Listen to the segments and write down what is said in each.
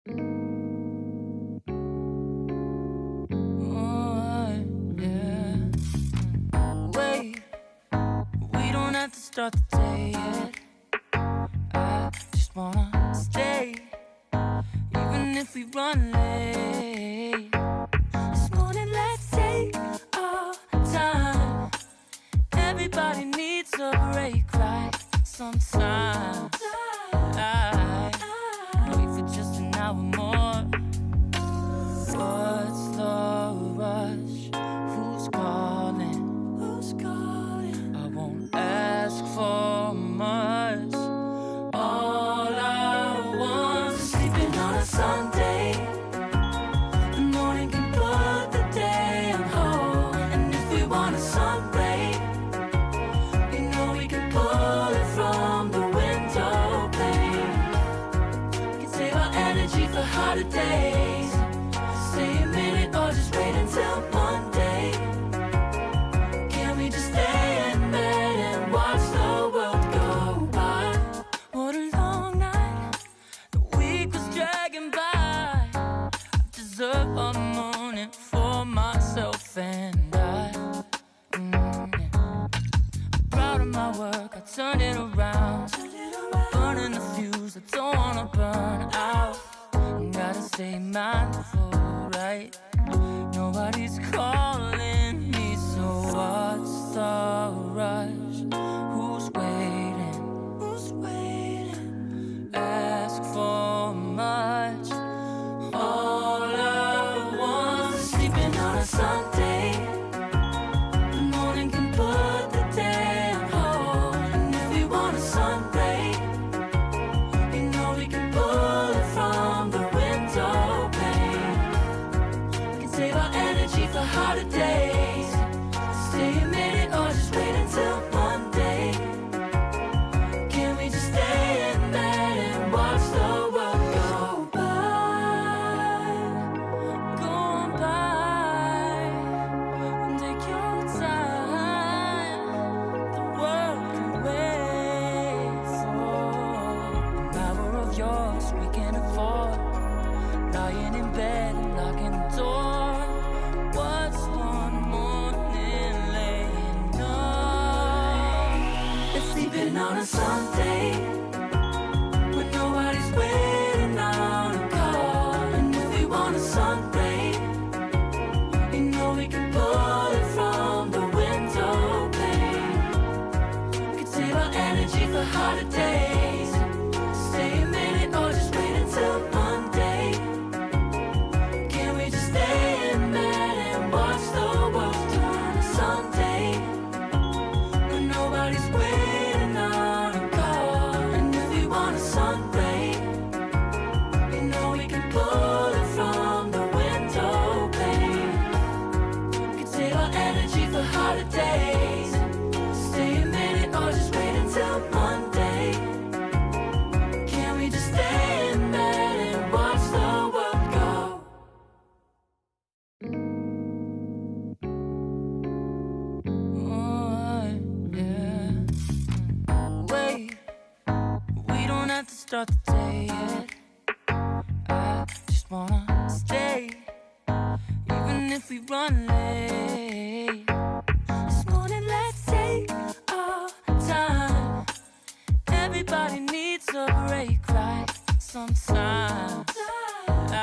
To start the day yet. I just wanna stay, even if we run late. This morning, let's take our time. Everybody needs a break, right? Sometimes I wait for just an hour more. What's the rush? Who's calling? Who's calling? I won't ask for much. All I want is sleeping on a Sunday. The morning can put the day on hold. And if we want a sun ray, we know we can pull it from the window pane. We can save our energy for hotter days. Stay a minute or just wait until Monday. Can we just stay in bed and watch the world go by? What a long night, the week was dragging by. I deserve a morning for myself and I. I'm proud of my work, I turned it around. Burning the fuse, I don't wanna burn out. Gotta stay mindful, right? Nobody's calling me, so what's the rush? Who's waiting? Who's waiting? Ask for much. All I want is sleeping on a Sunday. The morning can put the day on hold. And if we want a sun ray, you know we can pull it from the window pane. We can save our energy for hotter days. Stay a minute or just wait until Monday. Can we just stay in bed and watch the world go by? Go on by and take your time. The world can wait for an hour of yours we can afford. Lying in bed and locking the door. What's one morning laying up? It's sleeping on a Sunday when nobody's waiting on a call. And if we want a sun ray, you know we can pull it from the window pane. We can save our energy for hotter days. Stay a minute or just wait until Monday. Can we just stay in bed and watch the world turn to Sunday when nobody's waiting on a call? And if we want a sun ray, you know we can pull it from the window pane. We can save our energy for hotter days. Stay a minute or just wait until Monday. Can we just stay in bed and watch the world go? Oh, yeah. Wait, we don't have to start the day yet. I just wanna stay, even if we run late. This morning, let's take our time. Everybody needs a break, right? Sometimes I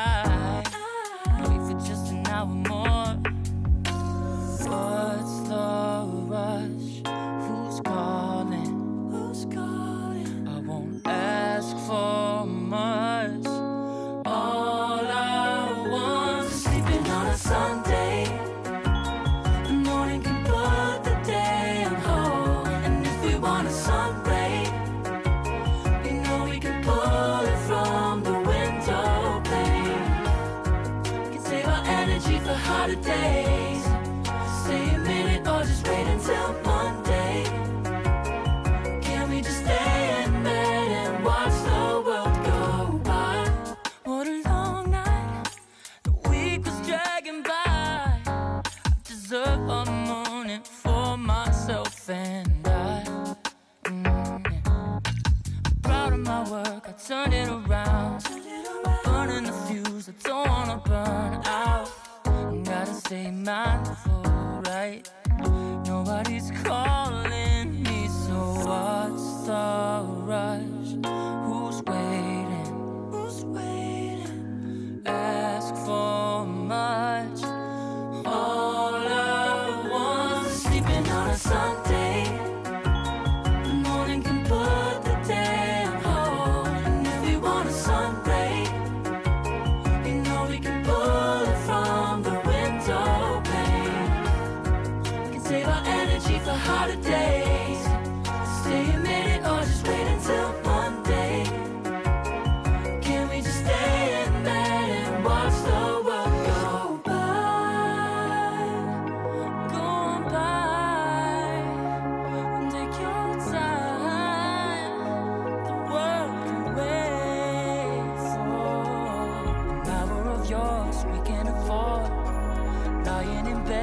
wait for just an hour more. What's the rush? Who's calling? Who's calling? I won't ask for much. All I want is sleeping on a Sunday. in the fuse, I don't wanna burn out. Gotta stay mindful, right? Nobody's calling me, so what's the rush? Who's waiting? Who's waiting? Ask for much. All I want is sleeping on a Sunday. The morning can put the day on hold. And if we want a sun ray, you know we can pull it from the window pane. We can save our energy for harder days. Stay a minute or just wait until Monday. Can we just stay in bed and watch the world go by? Go by. Take your time. The world can wait for an hour of yours we can afford. Lying in bed